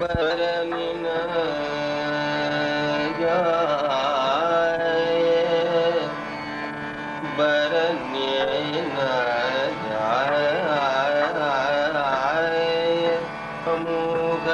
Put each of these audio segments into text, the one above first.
बरनिन बरनिन अमूग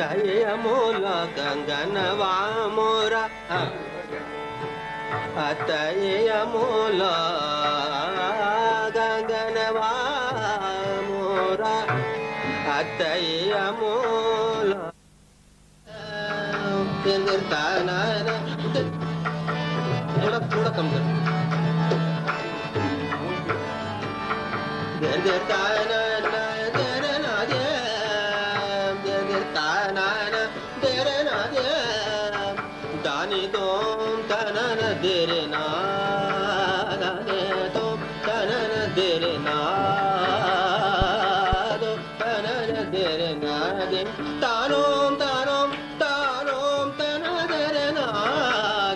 Atayamula Gangana Mora Atayamula Gangana Mora Atayamula Kirtana थोड़ा कम कर दानी तुम तनन देरे ना दाने तुम तनन देरे ना दो तनन देरे ना दे तानोम तानोम तानोम तनन देरे ना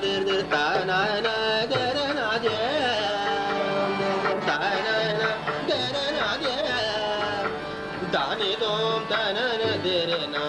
देर देर तानन देरे ना दे तानन देरे ना दे दानी तुम तनन देरे ना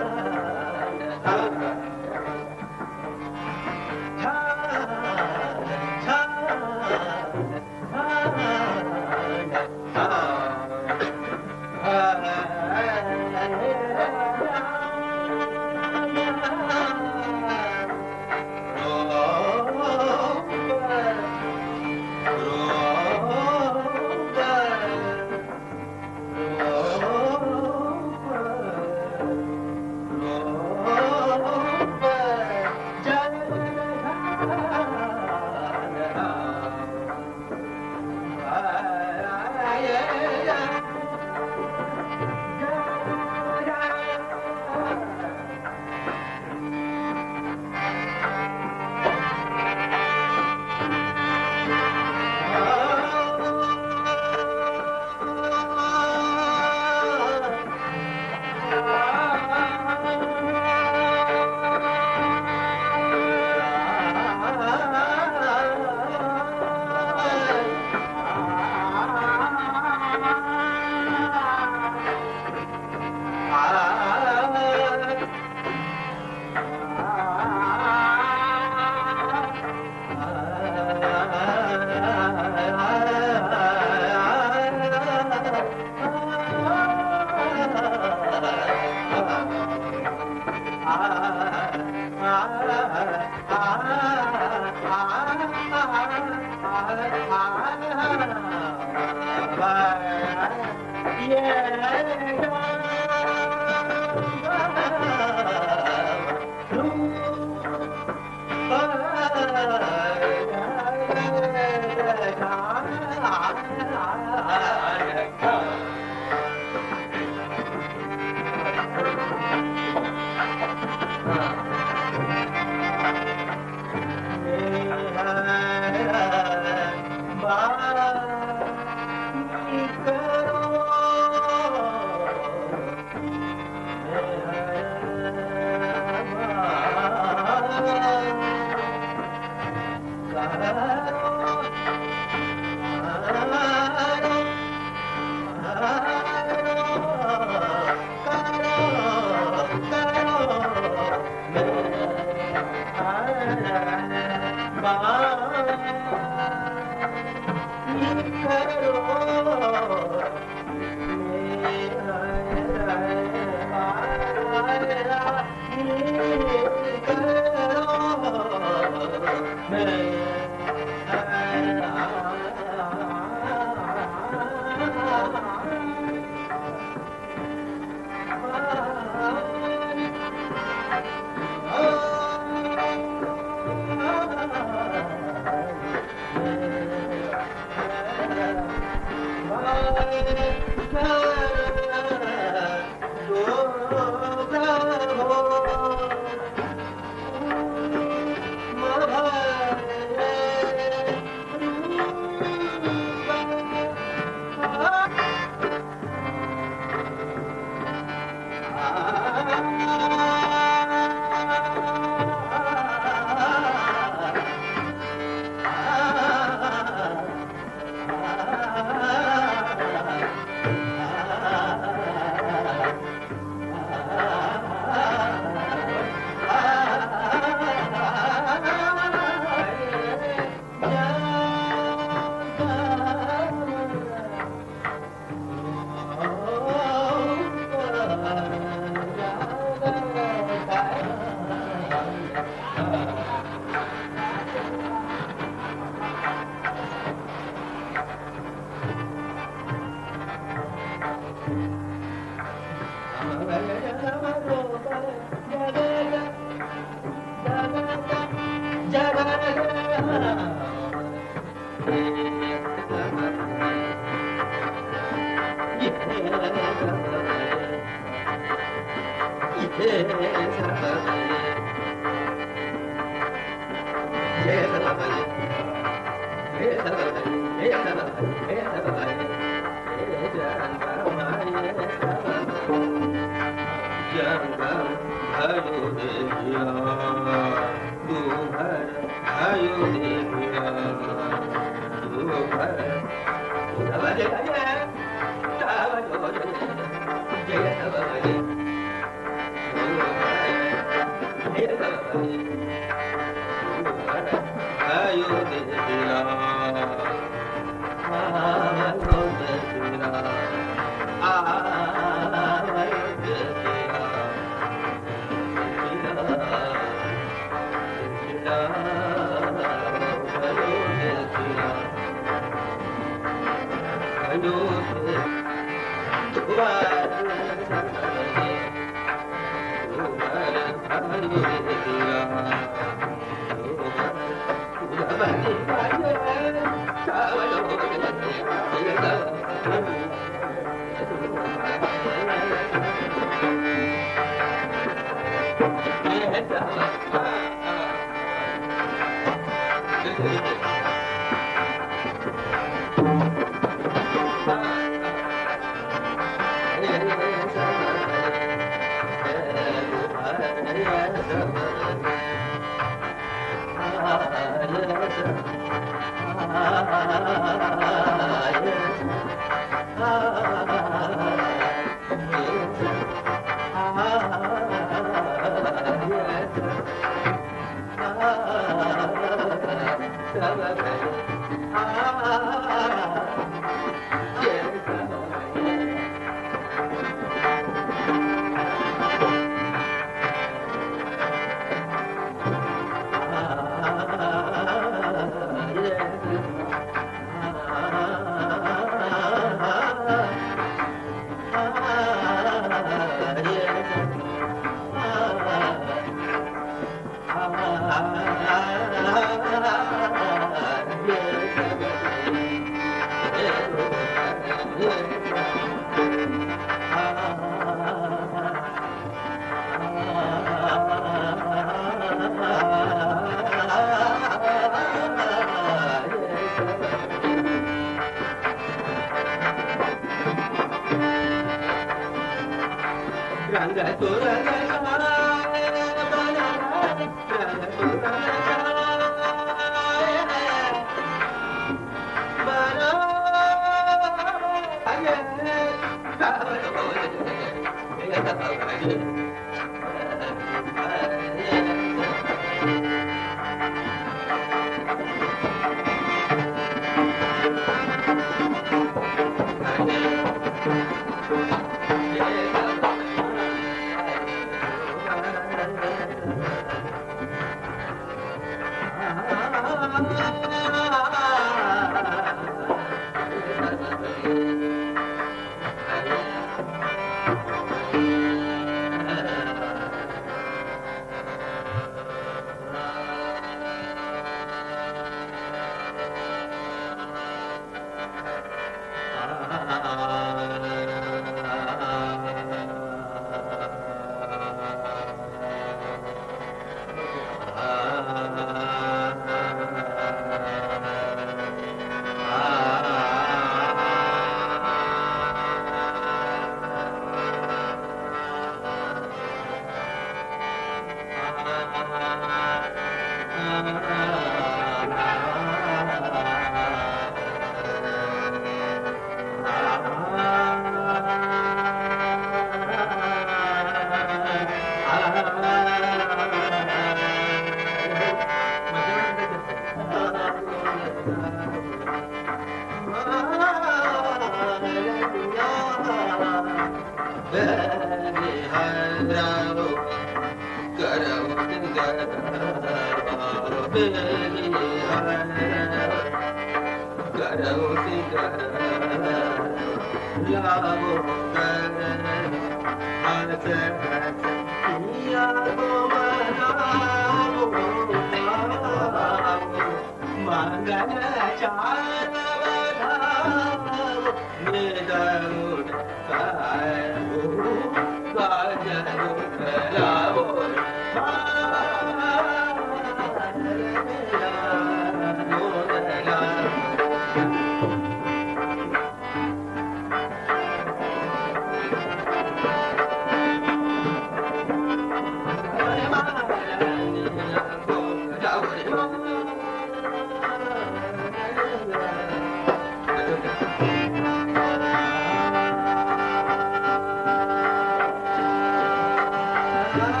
Ah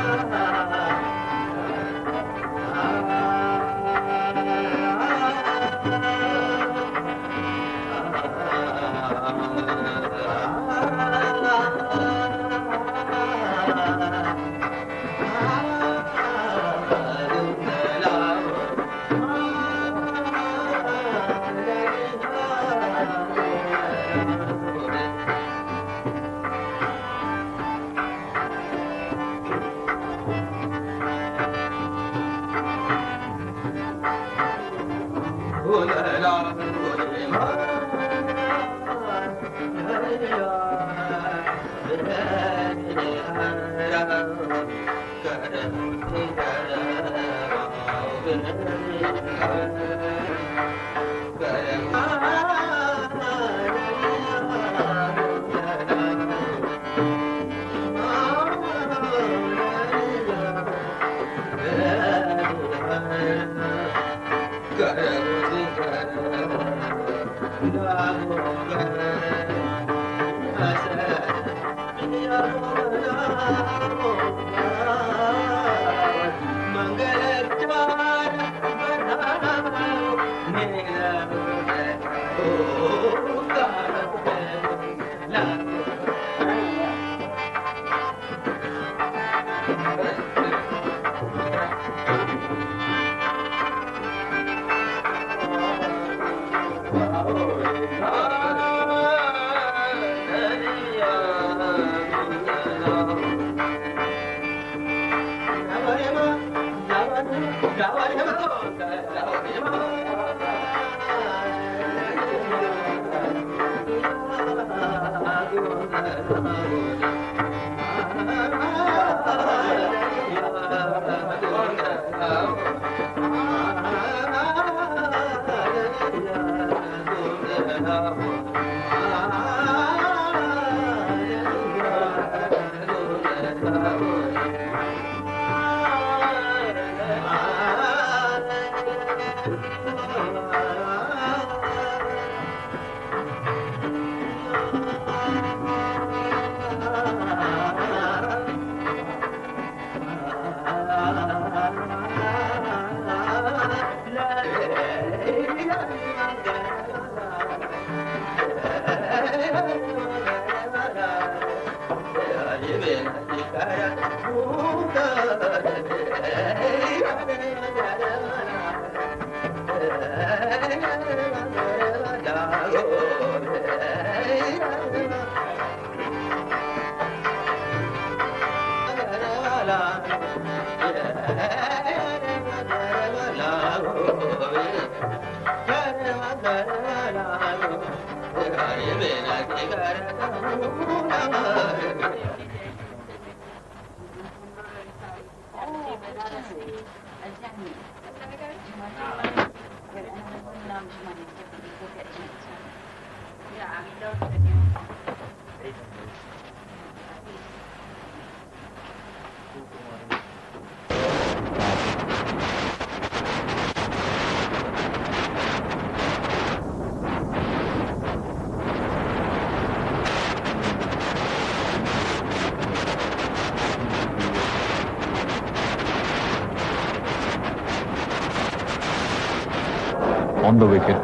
On the wicket.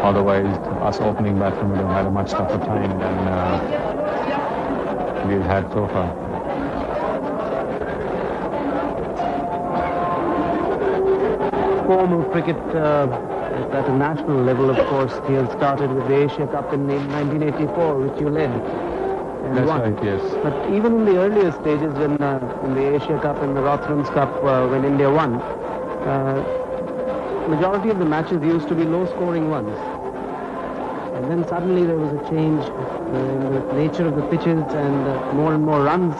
Otherwise, us opening batsmen would have had a much tougher time than we've had so far. Form of cricket at a national level, of course, he has started with the Asia Cup in 1984, which you led. That's won. right, yes. But even in the earlier stages, when in the Asia Cup and the Rothmans Cup, when India won, majority of the matches used to be low-scoring ones. And then suddenly there was a change in the nature of the pitches, and more runs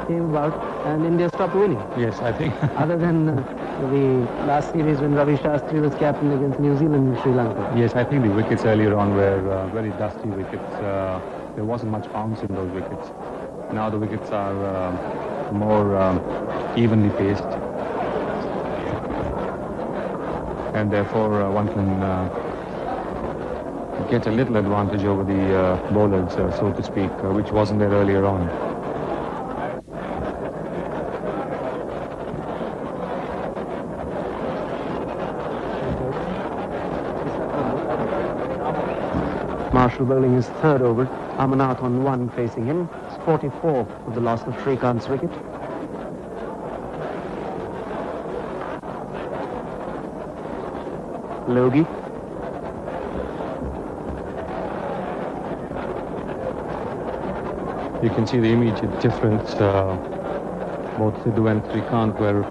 came about, and India stopped winning. Yes, I think. Other than the last series when Ravi Shastri was captain against New Zealand and Sri Lanka. Yes, I think the wickets earlier on were very dusty wickets. There wasn't much bounce in those wickets. Now the wickets are more evenly paced. And therefore one can get a little advantage over the bowlers, so to speak, which wasn't there earlier on. Marshall bowling his third over. Amarnath on 1 facing him. It's 44 with the loss of Shrikant's wicket. Logie. You can see the immediate difference. Both Sidhu and Shrikant were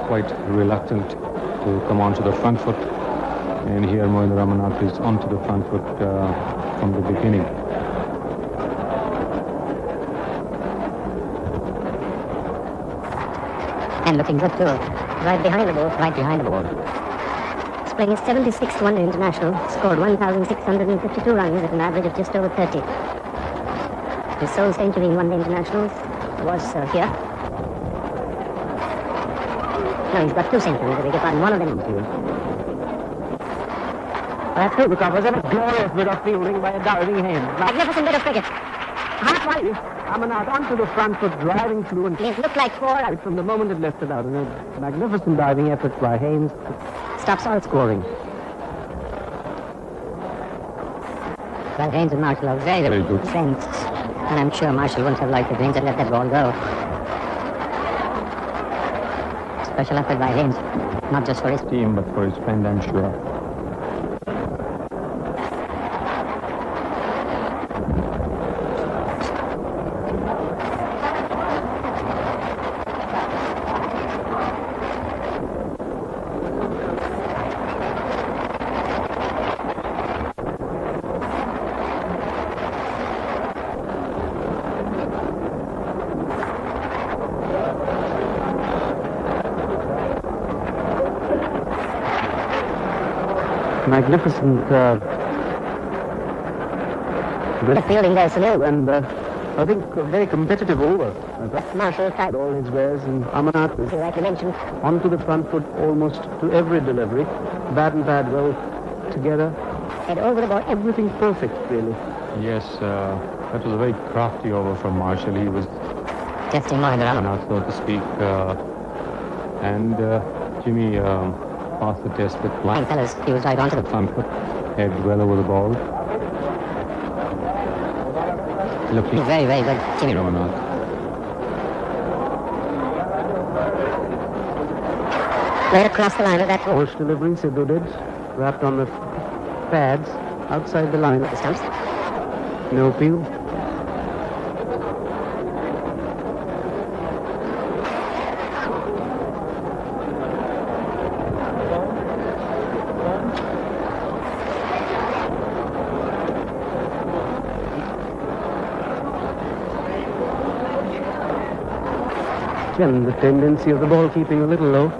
quite reluctant to come onto the front foot. And here Mohinder Amarnath is onto the front foot from the beginning. And looking good too. Right behind the ball. Right behind the ball. He's playing his 76th one-day international. Scored 1,652 runs at an average of just over 30. His sole century in one-day internationals was here. No, he's got 2 centuries. I beg your pardon. One of them. That through the covers and a glorious bit of fielding by a diving hand. Magnificent bit of cricket. Halfway, Amarnath onto the front foot, driving through, and It looked like 4 out. from the moment it left it out. And a magnificent diving effort by Haynes stops all scoring. Well, Haynes and Marshall are very, Very good. friends. And I'm sure Marshall wouldn't have liked if Haynes had let that ball go. Special effort by Haynes. Not just for his Team, but for his friend, I'm sure. Magnificent good fielding there, Sunil. and I think a very competitive over. Marshall tried. All his wares, and Amarnath As you rightly mentioned, onto the front foot almost to every delivery. Bat and pad well together. head over the ball. Everything perfect, really. Yes, that was a very crafty over from Marshall. He was Testing more in the run. not so to speak. And Jimmy passed the test with Fine line. fellas, he was right onto the Front foot, head well over the ball. Looking Very, very good. Jimmy. Ramanath. Right across the line of that ball. Walsh delivery, Sidhu did. Wrapped on the pads outside the line. The stumps. No appeal. And the tendency of the ball keeping a little low.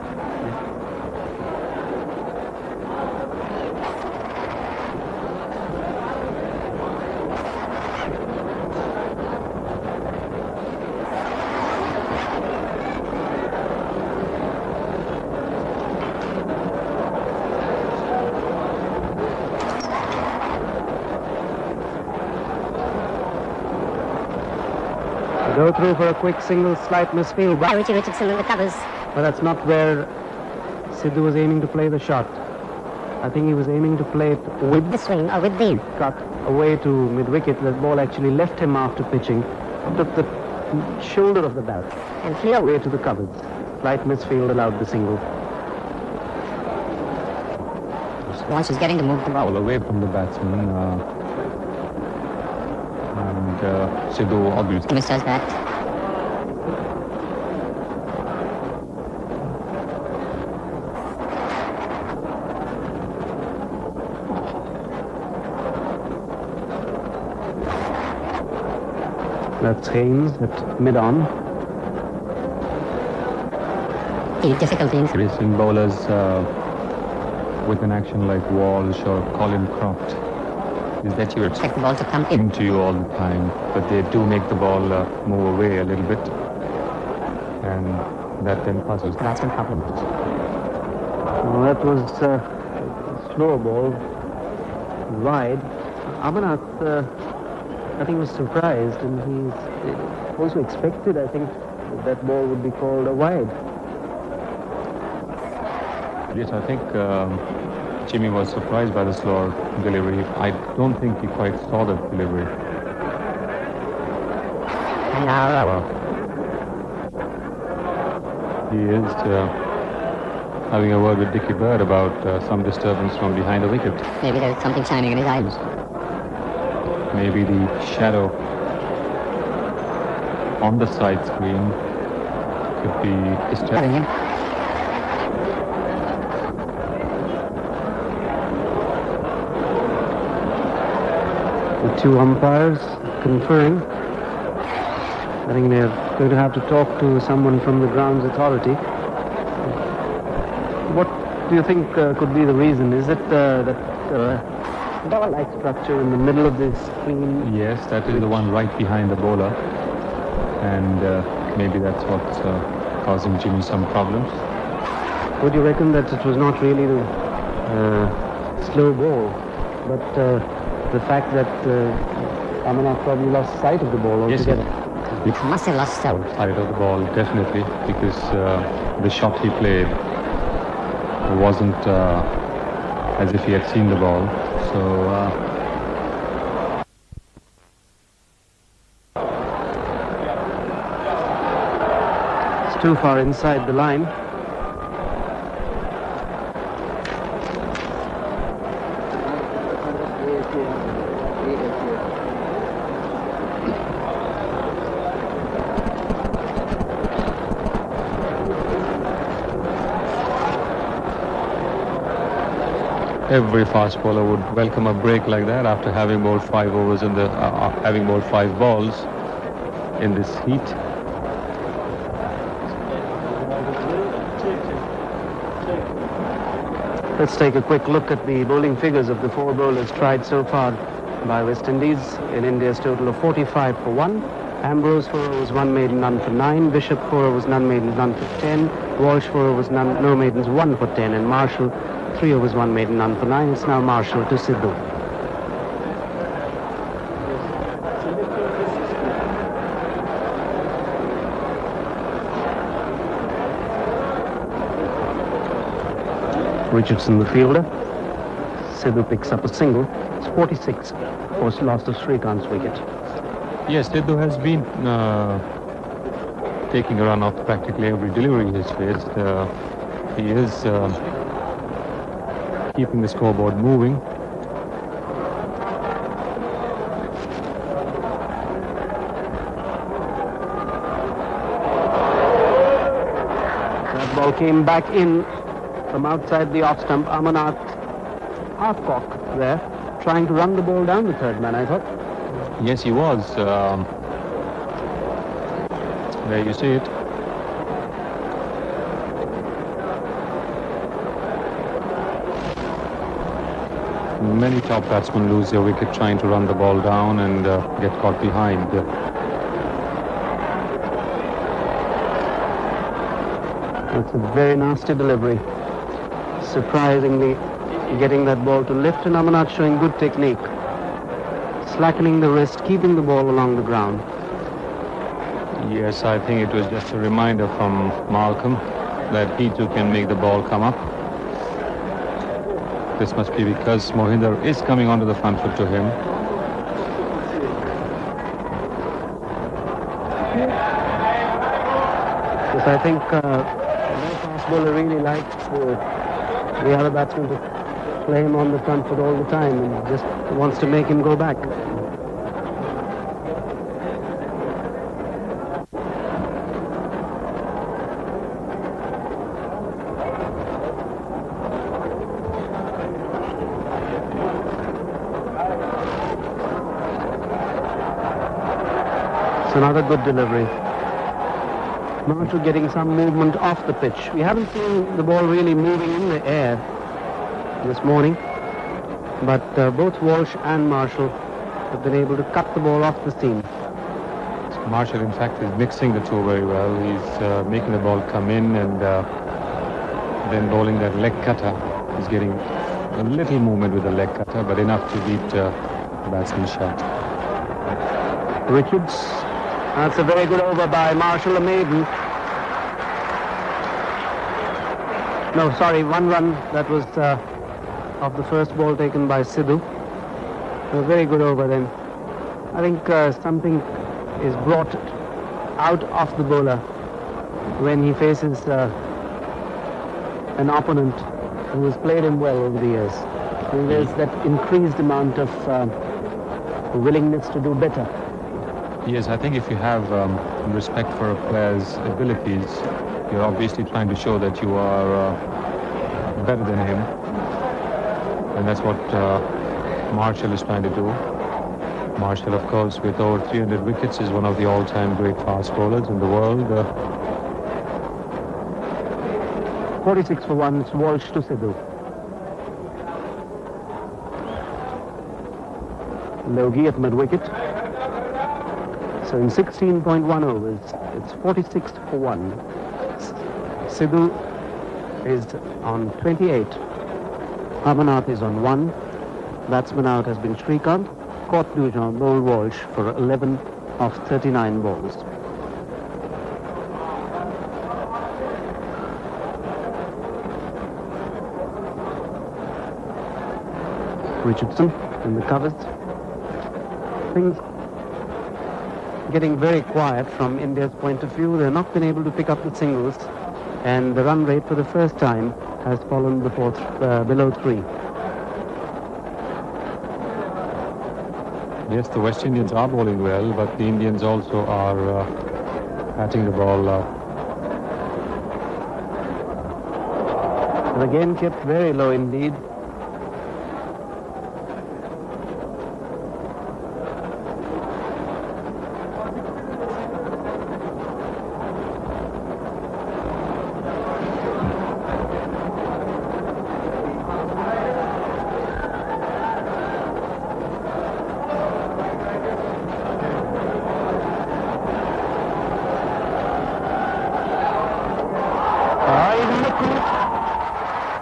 Go through for a quick single, slight misfield. By Richie Richardson in the covers. But that's not where Sidhu was aiming to play the shot. I think he was aiming to play it with The swing or with the cut away to mid-wicket. The ball actually left him after pitching. Took the shoulder of the bat and flew away to the covers. Slight misfield allowed the single. Walsh is getting to move the ball. Ball away from the batsman. And Sidhu obviously. Misses that. That's Haynes at mid-on. The difficulties. Racing bowlers with an action like Walsh or Colin Croft is that you Expect the ball to come in. into you all the time, but they do make the ball move away a little bit, and that then puzzles. That's one problem. Well, that was a slow ball. Wide. Amarnath, I think, was surprised, and he also expected, I think, that ball would be called a wide. Yes, I think Jimmy was surprised by the slower delivery. I don't think he quite saw the delivery. And now, He is having a word with Dickie Bird about some disturbance from behind the wicket. maybe there's something shining in his eyes. Maybe the shadow on the side screen could be disturbing Having him. The two umpires conferring. I think they're going to have to talk to someone from the grounds authority. do you think could be the reason? Is it that ball-like structure in the middle of this screen? Yes, that is the one right behind the bowler. And maybe that's what's causing Jimmy some problems. Would you reckon that it was not really the slow ball, but the fact that Amarnath probably lost sight of the ball altogether? Yes, He must have lost sight of the ball, definitely, because the shot he played wasn't as if he had seen the ball. So it's too far inside the line. every fast bowler would welcome a break like that after having bowled 5 overs in the having bowled 5 balls in this heat. Let's take a quick look at the bowling figures of the 4 bowlers tried so far by West Indies in India's total of 45 for 1. Ambrose for overs 1 maiden, none for 9. Bishop for overs none maidens, none for 10. Walsh for overs no maidens, 1 for 10. And Marshall 3 overs 1 maiden, none for 9. It's now Marshall to Sidhu. Richardson the fielder. Sidhu picks up a single. It's 46 for loss of Srikant's wicket. Yes, Sidhu has been taking a run off practically every delivery he's faced. He is keeping the scoreboard moving. That ball came back in from outside the off stump. Amarnath half-cock there, trying to run the ball down the third man, I thought. Yes, he was. There you see it. Many top batsmen lose their wicket trying to run the ball down and get caught behind. It's a very nasty delivery. Surprisingly, getting that ball to lift, and Amarnath showing good technique. Slackening the wrist, keeping the ball along the ground. Yes, I think it was just a reminder from Malcolm that he too can make the ball come up. This must be because Mohinder is coming onto the front foot to him. Yes, I think the fast bowler really likes the other batsman to play him on the front foot all the time and just wants to make him go back. It's another good delivery. Marshall getting some movement off the pitch. We haven't seen the ball really moving in the air this morning, but both Walsh and Marshall have been able to cut the ball off the seam. Marshall, in fact, is mixing the two very well. He's making the ball come in and then bowling that leg cutter. He's getting a little movement with the leg cutter, but enough to beat the batsman's shot. Richards. That's a very good over by Marshall, a maiden. No, sorry, 1 run. That was of the first ball taken by Sidhu. A very good over then. I think something is brought out of the bowler when he faces an opponent who has played him well over the years. And there's that increased amount of willingness to do better. Yes, I think if you have respect for a player's abilities, you're obviously trying to show that you are better than him. And that's what Marshall is trying to do. Marshall, of course, with over 300 wickets, is one of the all-time great fast bowlers in the world. 46 for 1, it's Walsh to Sidhu. Logie at mid-wicket. So in 16.1 overs, it's 46 for 1. Sidhu is on 28. Amarnath is on 1. Batsman out has been Shrikant. Caught Dujon bowled Walsh for 11 of 39 balls. Richardson in the covers. Things getting very quiet from India's point of view. They've not been able to pick up the singles, and the run rate for the first time has fallen below 3. Yes, the West Indians are bowling well, but the Indians also are batting the ball. And again kept very low indeed.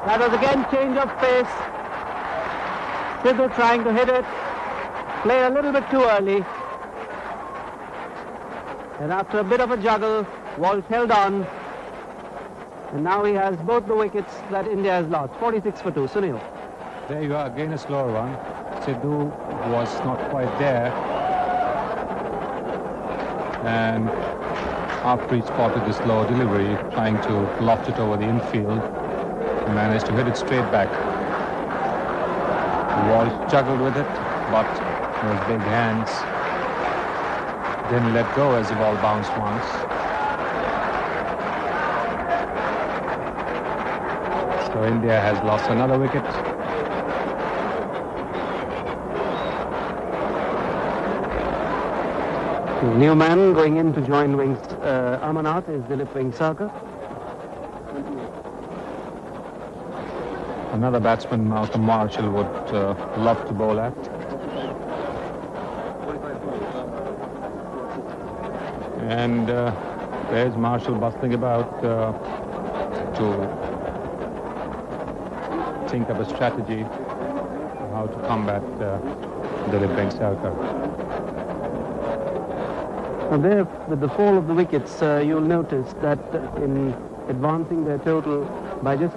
That was again change of pace. Sidhu trying to hit it. Play a little bit too early. And after a bit of a juggle, Walsh held on. And now he has both the wickets that India has lost. 46 for 2. Sunil. There you are, again a slower one. Sidhu was not quite there. And after he spotted the slow delivery, trying to loft it over the infield, he managed to hit it straight back. Walsh juggled with it, but those big hands didn't let go as the ball bounced once. So India has lost another wicket. New man going in to join Wings Amarnath is Dilip Vengsarkar. Another batsman, Malcolm Marshall, would love to bowl at. And there's Marshall bustling about to think of a strategy how to combat Dilip Vengsarkar. Now there, with the fall of the wickets, you'll notice that in advancing their total by just